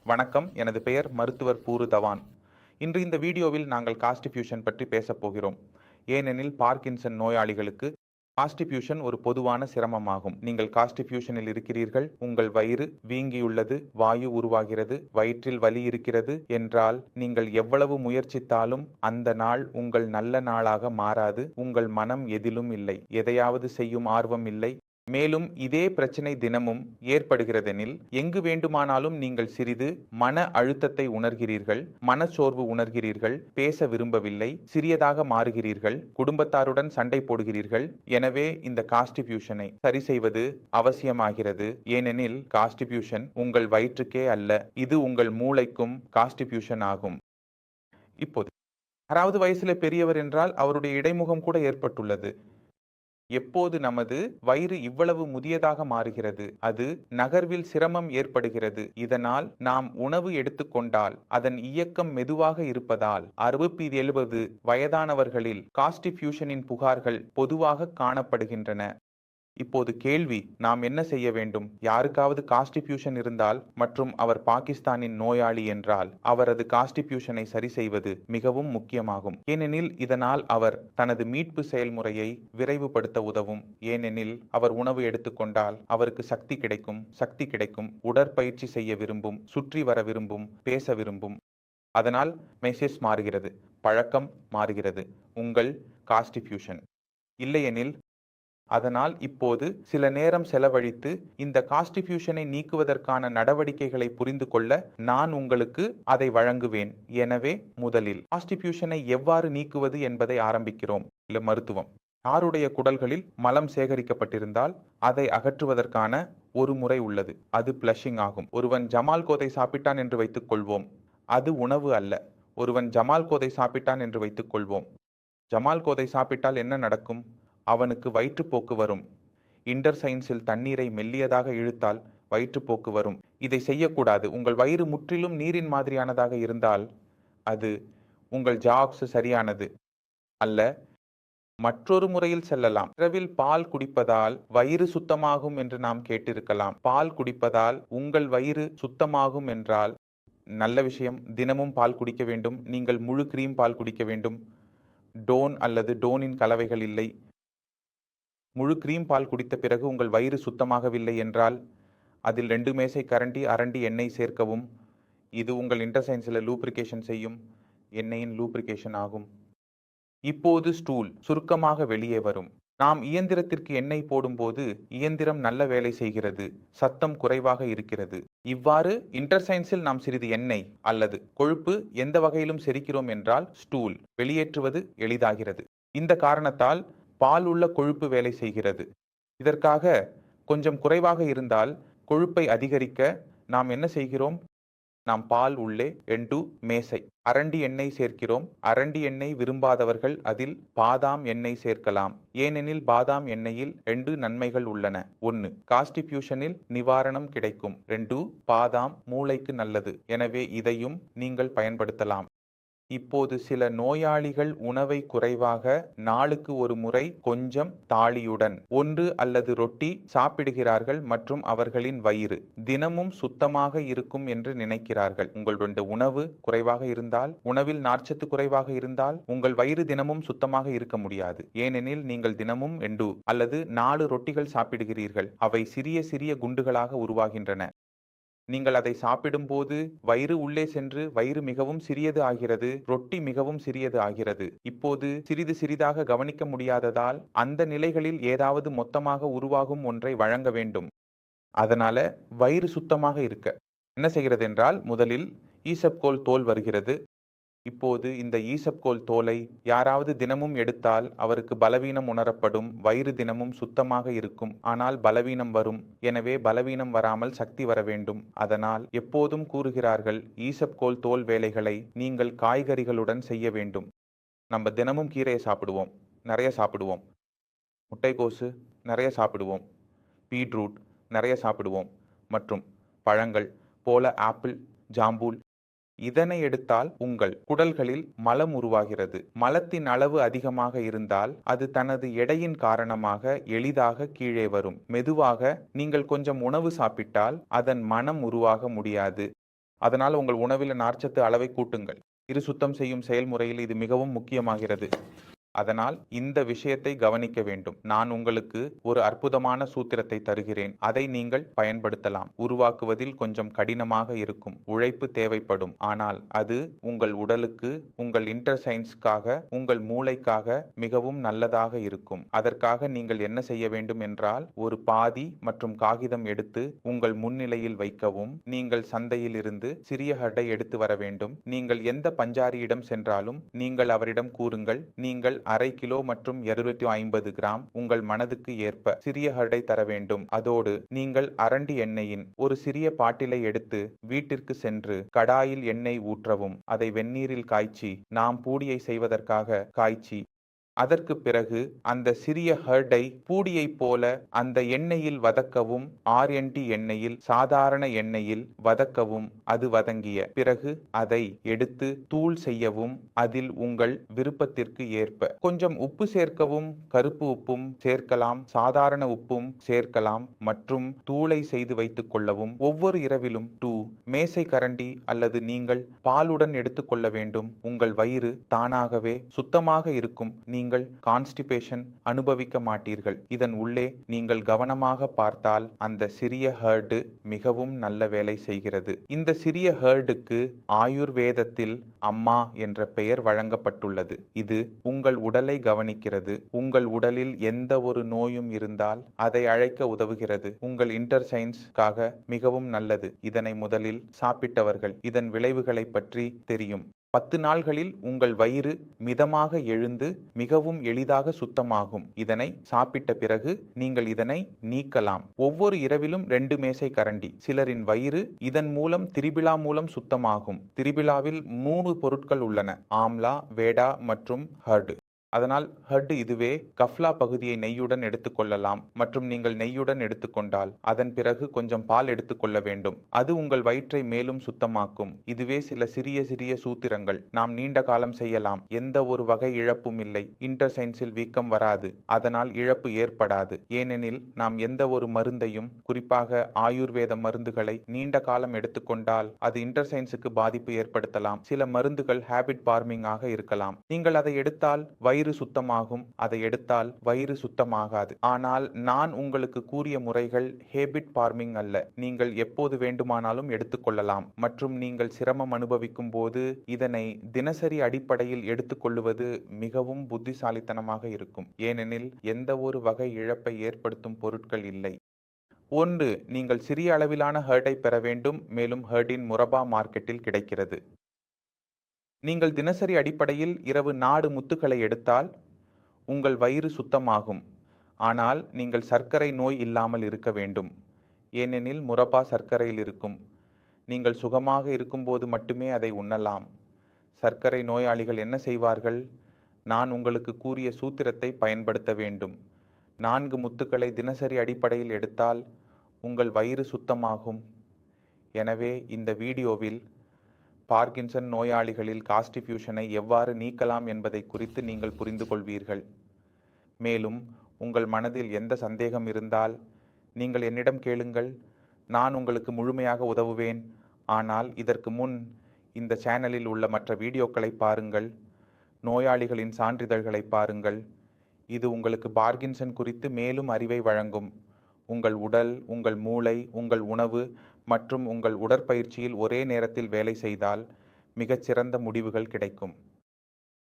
வணக்கம். எனது பெயர் மருத்துவர் பூரு தவான். இன்று இந்த வீடியோவில் நாங்கள் கான்ஸ்டிபியூஷன் பற்றி பேசப் போகிறோம். ஏனெனில் பார்க்கின்சன் நோயாளிகளுக்கு கான்ஸ்டிபியூஷன் ஒரு பொதுவான சிரமமாகும். நீங்கள் கான்ஸ்டிபியூஷனில் இருக்கிறீர்கள், உங்கள் வயிறு வீங்கியுள்ளது, வாயு உருவாகிறது, வயிற்றில் வலி இருக்கிறது என்றால் நீங்கள் எவ்வளவு முயற்சித்தாலும் அந்த நாள் உங்கள் நல்ல நாளாக மாறாது. உங்கள் மனம் எதிலும் இல்லை, எதையாவது செய்யும் ஆர்வம் இல்லை. மேலும் இதே பிரச்சனை தினமும் ஏற்படுகிறதெனில் எங்கு வேண்டுமானாலும் நீங்கள் சிறிது மன அழுத்தத்தை உணர்கிறீர்கள், மனச்சோர்வு உணர்கிறீர்கள், பேச விரும்பவில்லை, சிறியதாக மாறுகிறீர்கள், குடும்பத்தாருடன் சண்டை போடுகிறீர்கள். எனவே இந்த கான்ஸ்டிபியூஷனை சரி செய்வது அவசியமாகிறது. ஏனெனில் கான்ஸ்டிபியூஷன் உங்கள் வயிற்றுக்கே அல்ல, இது உங்கள் மூளைக்கும் கான்ஸ்டிபியூஷன் ஆகும். இப்போது 6வது வயசுல பெரியவர் என்றால் அவருடைய இடைமுகம் கூட ஏற்பட்டுள்ளது. எப்போது நமது வயிறு இவ்வளவு முதியதாக மாறுகிறது, அது நகர்வில் சிரமம் ஏற்படுகிறது. இதனால் நாம் உணவு எடுத்துக்கொண்டால் அதன் இயக்கம் மெதுவாக இருப்பதால் 60-70 வயதானவர்களில் கான்ஸ்டிபியூஷனின் புகார்கள் பொதுவாக காணப்படுகின்றன. இப்போது கேள்வி, நாம் என்ன செய்ய வேண்டும்? யாருக்காவது கான்ஸ்டிபியூஷன் இருந்தால் மற்றும் அவர் பாகிஸ்தானின் நோயாளி என்றால் அவரது கான்ஸ்டிபியூஷனை சரி செய்வது மிகவும் முக்கியமாகும். ஏனெனில் இதனால் அவர் தனது மீட்பு செயல்முறையை விரைவுபடுத்த உதவும். ஏனெனில் அவர் உணவு எடுத்துக்கொண்டால் அவருக்கு சக்தி கிடைக்கும், உடற்பயிற்சி செய்ய விரும்பும், சுற்றி வர விரும்பும், பேச விரும்பும். அதனால் மெசேஜ் மாறுகிறது, பழக்கம் மாறுகிறது, உங்கள் கான்ஸ்டிபியூஷன். இல்லையெனில் அதனால் இப்போது சில நேரம் செலவழித்து இந்த கான்ஸ்டிபியூஷனை நீக்குவதற்கான நடவடிக்கைகளை புரிந்து கொள்ள நான் உங்களுக்கு அதை வழங்குவேன். எனவே முதலில் கான்ஸ்டிபியூஷனை எவ்வாறு நீக்குவது என்பதை ஆரம்பிக்கிறோம். மருத்துவம். யாருடைய குடல்களில் மலம் சேகரிக்கப்பட்டிருந்தால் அதை அகற்றுவதற்கான ஒரு முறை உள்ளது. அது பிளஷிங் ஆகும். ஒருவன் ஜமால் கோதை சாப்பிட்டான் என்று வைத்துக் கொள்வோம். அது உணவு அல்ல. ஒருவன் ஜமால் கோதை சாப்பிட்டான் என்று வைத்துக் கொள்வோம். ஜமால் கோதை சாப்பிட்டால் என்ன நடக்கும்? அவனுக்கு வயிற்றுப்போக்கு வரும். இன்டர்சைன்ஸில் தண்ணீரை மெல்லியதாக இழுத்தால் வயிற்றுப்போக்கு வரும். இதை செய்யக்கூடாது. உங்கள் வயிறு முற்றிலும் நீரின் மாதிரியானதாக இருந்தால் அது உங்கள் ஜாக்ஸ் சரியானது அல்ல. மற்றொரு முறையில் செல்லலாம். இரவில் பால் குடிப்பதால் வயிறு சுத்தமாகும் என்று நாம் கேட்டிருக்கலாம். பால் குடிப்பதால் உங்கள் வயிறு சுத்தமாகும் என்றால் நல்ல விஷயம். தினமும் பால் குடிக்க வேண்டும். நீங்கள் முழு கிரீம் பால் குடிக்க வேண்டும். டோன் அல்லது டோனின் கலவைகள் இல்லை. முழு கிரீம் பால் குடித்த பிறகு உங்கள் வயிறு சுத்தமாகவில்லை என்றால் அதில் 2 மேசை அரண்டி எண்ணெய் சேர்க்கவும். இது உங்கள் இன்டர்சைன்ஸில் லூப்ரிகேஷன் செய்யும். எண்ணெயின் லூப்ரிகேஷன் ஆகும். இப்போது ஸ்டூல் சுருக்கமாக வெளியே வரும். நாம் இயந்திரத்திற்கு எண்ணெய் போடும்போது இயந்திரம் நல்ல வேலை செய்கிறது, சத்தம் குறைவாக இருக்கிறது. இவ்வாறு இன்டர்சைன்ஸில் நாம் சிறிது எண்ணெய் அல்லது கொழுப்பு எந்த வகையிலும் செரிக்கிறோம் என்றால் ஸ்டூல் வெளியேற்றுவது எளிதாகிறது. இந்த காரணத்தால் பால் உள்ள கொழுப்பு வேலை செய்கிறது. இதற்காக கொஞ்சம் குறைவாக இருந்தால் கொழுப்பை அதிகரிக்க நாம் என்ன செய்கிறோம்? நாம் பால் உள்ளே 2 மேசை அரண்டி எண்ணெய் சேர்க்கிறோம். அரண்டி எண்ணெய் விரும்பாதவர்கள் அதில் பாதாம் எண்ணெய் சேர்க்கலாம். ஏனெனில் பாதாம் எண்ணெயில் 2 நன்மைகள் உள்ளன. 1, கான்ஸ்டிபியூஷனில் நிவாரணம் கிடைக்கும். 2, பாதாம் மூளைக்கு நல்லது. எனவே இதையும் நீங்கள் பயன்படுத்தலாம். இப்போது சில நோயாளிகள் உணவை குறைவாக நாளுக்கு ஒரு முறை கொஞ்சம் தாளியுடன் 1 அல்லது ரொட்டி சாப்பிடுகிறார்கள் மற்றும் அவர்களின் வயிறு தினமும் சுத்தமாக இருக்கும் என்று நினைக்கிறார்கள். உங்களுடைய உணவு குறைவாக இருந்தால், உணவில் நார்ச்சத்து குறைவாக இருந்தால் உங்கள் வயிறு தினமும் சுத்தமாக இருக்க முடியாது. ஏனெனில் நீங்கள் தினமும் 2 அல்லது 4 ரொட்டிகள் சாப்பிடுகிறீர்கள். அவை சிறிய சிறிய குண்டுகளாக உருவாகின்றன. நீங்கள் அதை சாப்பிடும்போது வயிறு உள்ளே சென்று வயிறு மிகவும் சிறியது ஆகிறது, ரொட்டி மிகவும் சிறியது ஆகிறது. இப்போது சிறிது சிறிதாக கவனிக்க முடியாததால் அந்த நிலைகளில் ஏதாவது மொத்தமாக உருவாகும் ஒன்றை வழங்க வேண்டும். அதனால வயிறு சுத்தமாக இருக்க என்ன செய்கிறது என்றால் முதலில் ஈசப்கோல் தோல் வருகிறது. இப்போது இந்த ஈசப்கோல் தோலை யாராவது தினமும் எடுத்தால் அவருக்கு பலவீனம் உணரப்படும். வயிறு தினமும் சுத்தமாக இருக்கும், ஆனால் பலவீனம் வரும். எனவே பலவீனம் வராமல் சக்தி வர வேண்டும். அதனால் எப்போதும் கூறுகிறார்கள், ஈசப்கோல் தோல் வேலைகளை நீங்கள் காய்கறிகளுடன் செய்ய வேண்டும். நம்ம தினமும் கீரையை சாப்பிடுவோம், நிறைய சாப்பிடுவோம். முட்டைக்கோசு நிறைய சாப்பிடுவோம். பீட்ரூட் நிறைய சாப்பிடுவோம். மற்றும் பழங்கள் போல ஆப்பிள், ஜாம்பூல். இதனை எடுத்தால் உங்கள் குடல்களில் மலம் உருவாகிறது. மலத்தின் அளவு அதிகமாக இருந்தால் அது தனது எடையின் காரணமாக எளிதாக கீழே வரும். மெதுவாக நீங்கள் கொஞ்சம் உணவு சாப்பிட்டால் அதன் மனம் உருவாக முடியாது. அதனால் உங்கள் உணவில் நார்ச்சத்து அளவை கூட்டுங்கள். சுத்தம் செய்யும் செயல்முறையில் இது மிகவும் முக்கியமாகிறது. அதனால் இந்த விஷயத்தை கவனிக்க வேண்டும். நான் உங்களுக்கு ஒரு அற்புதமான சூத்திரத்தை தருகிறேன். அதை நீங்கள் பயன்படுத்தலாம். உருவாக்குவதில் கொஞ்சம் கடினமாக இருக்கும். உழைப்பு தேவைப்படும். ஆனால் அது உங்கள் உடலுக்கு, உங்கள் இன்டர்சைன்ஸ்க்காக, உங்கள் மூளைக்காக மிகவும் நல்லதாக இருக்கும். அதற்காக நீங்கள் என்ன செய்ய வேண்டும் என்றால், ஒரு பாதி மற்றும் காகிதம் எடுத்து உங்கள் முன்னிலையில் வைக்கவும். நீங்கள் சந்தையில் இருந்து சிறிய ஹட்டை எடுத்து வர வேண்டும். நீங்கள் எந்த பஞ்சாரியிடம் சென்றாலும் நீங்கள் அவரிடம் கூறுங்கள், நீங்கள் 1/2 கிலோ மற்றும் 250 கிராம் உங்கள் மனதுக்கு ஏற்ப சிறிய ஹர்டை தர வேண்டும். அதோடு நீங்கள் அரண்டி எண்ணெயின் ஒரு சிறிய பாட்டிலை எடுத்து வீட்டிற்கு சென்று கடாயில் எண்ணெய் ஊற்றவும். அதை வெந்நீரில் காய்ச்சி, நாம் பூடியை செய்வதற்காக காய்ச்சி, அதற்கு பிறகு அந்த சிறிய ஹர்டை பூடியை போல அந்த எண்ணெயில் வதக்கவும். ஆர்என்டி எண்ணெயில், சாதாரண எண்ணெயில் வதக்கவும். அது வதங்கிய பிறகு அதை எடுத்து தூள் செய்யவும். அதில் உங்கள் விருப்பத்திற்கு ஏற்ப கொஞ்சம் உப்பு சேர்க்கவும். கருப்பு உப்பும் சேர்க்கலாம், சாதாரண உப்பும் சேர்க்கலாம் மற்றும் தூளை செய்து வைத்துக் கொள்ளவும். ஒவ்வொரு இரவிலும் மேசை கரண்டி அல்லது நீங்கள் பாலுடன் எடுத்துக்கொள்ள வேண்டும். உங்கள் வயிறு தானாகவே சுத்தமாக இருக்கும். நீங்கள் கான்ஸ்டிபேஷன் அனுபவிக்க மாட்டீர்கள். இதன் உள்ளே நீங்கள் கவனமாக பார்த்தால் அந்த சிறிய ஹர்டு மிகவும் நல்ல வேலை செய்கிறது. இந்த சிறிய ஹர்டுக்கு ஆயுர்வேதத்தில் அம்மா என்ற பெயர் வழங்கப்பட்டுள்ளது. இது உங்கள் உடலை கவனிக்கிறது. உங்கள் உடலில் எந்த ஒரு நோயும் இருந்தால் அதை அழைக்க உதவுகிறது. உங்கள் இன்டர்சைன்ஸ்க்காக மிகவும் நல்லது. இதனை முதலில் சாப்பிட்டவர்கள் இதன் விளைவுகளை பற்றி தெரியும். 10 நாள்களில் உங்கள் வயிறு மிதமாக எழுந்து மிகவும் எளிதாக சுத்தமாகும். இதனை சாப்பிட்ட பிறகு நீங்கள் இதனை நீக்கலாம். ஒவ்வொரு இரவிலும் 2 மேசை கரண்டி. சிலரின் வயிறு இதன் மூலம் திரிபிலா மூலம் சுத்தமாகும். திரிபிலாவில் 3 பொருட்கள் உள்ளன: ஆம்லா, வேடா மற்றும் ஹர்டு. அதனால் ஹர்டு இதுவே. கஃப்லா பகுதியை நெய்யுடன் எடுத்துக்கொள்ளலாம் மற்றும் நீங்கள் நெய்யுடன் எடுத்துக்கொண்டால் அதன் பிறகு கொஞ்சம் பால் எடுத்துக்கொள்ள வேண்டும். அது உங்கள் வயிற்றை மேலும் சுத்தமாக்கும். இதுவே சில சிறிய சிறிய சூத்திரங்கள். நாம் நீண்ட காலம் செய்யலாம். எந்த ஒரு வகை இழப்பும் இல்லை. இன்டர்சைன்ஸில் வீக்கம் வராது. அதனால் இழப்பு ஏற்படாது. ஏனெனில் நாம் எந்த ஒரு மருந்தையும், குறிப்பாக ஆயுர்வேத மருந்துகளை நீண்ட காலம் எடுத்துக்கொண்டால் அது இன்டர்சைன்ஸுக்கு பாதிப்பு ஏற்படுத்தலாம். சில மருந்துகள் ஹேபிட் ஃபார்மிங் ஆக இருக்கலாம். நீங்கள் அதை எடுத்தால் வயிறு சுத்தமாகும். அதை எடுத்தால் வயிறு சுத்தமாகாது. ஆனால் நான் உங்களுக்கு கூறிய முறைகள் ஹேபிட் ஃபார்மிங் அல்ல. நீங்கள் எப்போது வேண்டுமானாலும் எடுத்துக்கொள்ளலாம். மற்றும் நீங்கள் சிரமம் அனுபவிக்கும் போது இதனை தினசரி அடிப்படையில் எடுத்துக்கொள்வது மிகவும் புத்திசாலித்தனமாக இருக்கும். ஏனெனில் எந்த ஒரு வகை இழப்பை ஏற்படுத்தும் பொருட்கள் இல்லை. 1. நீங்கள் சிறிய அளவிலான ஹர்டை பெற வேண்டும். மேலும் ஹர்டின் முரபா மார்க்கெட்டில் கிடைக்கிறது. நீங்கள் தினசரி அடிப்படையில் இரவு 4 முத்துக்களை எடுத்தால் உங்கள் வயிறு சுத்தமாகும். ஆனால் நீங்கள் சர்க்கரை நோய் இல்லாமல் இருக்க வேண்டும். ஏனெனில் முரபா சர்க்கரையில் இருக்கும். நீங்கள் சுகமாக இருக்கும்போது மட்டுமே அதை உண்ணலாம். சர்க்கரை நோயாளிகள் என்ன செய்வார்கள்? நான் உங்களுக்கு கூறிய சூத்திரத்தை பயன்படுத்த வேண்டும். 4 முத்துக்களை தினசரி அடிப்படையில் எடுத்தால் உங்கள் வயிறு சுத்தமாகும். எனவே இந்த வீடியோவில் பார்க்கின்சன் நோயாளிகளில் கான்ஸ்டிபியூஷனை எவ்வாறு நீக்கலாம் என்பதை குறித்து நீங்கள் புரிந்து கொள்வீர்கள். மேலும் உங்கள் மனதில் எந்த சந்தேகம் இருந்தால் நீங்கள் என்னிடம் கேளுங்கள். நான் உங்களுக்கு முழுமையாக உதவுவேன். ஆனால் இதற்கு முன் இந்த சேனலில் உள்ள மற்ற வீடியோக்களை பாருங்கள். நோயாளிகளின் சான்றிதழ்களை பாருங்கள். இது உங்களுக்கு பார்க்கின்சன் குறித்து மேலும் அறிவை வழங்கும். உங்கள் உடல், உங்கள் மூளை, உங்கள் உணவு மற்றும் உங்கள் உடற்பயிற்சியில் ஒரே நேரத்தில் வேலை செய்தால் மிகச்சிறந்த முடிவுகள் கிடைக்கும்.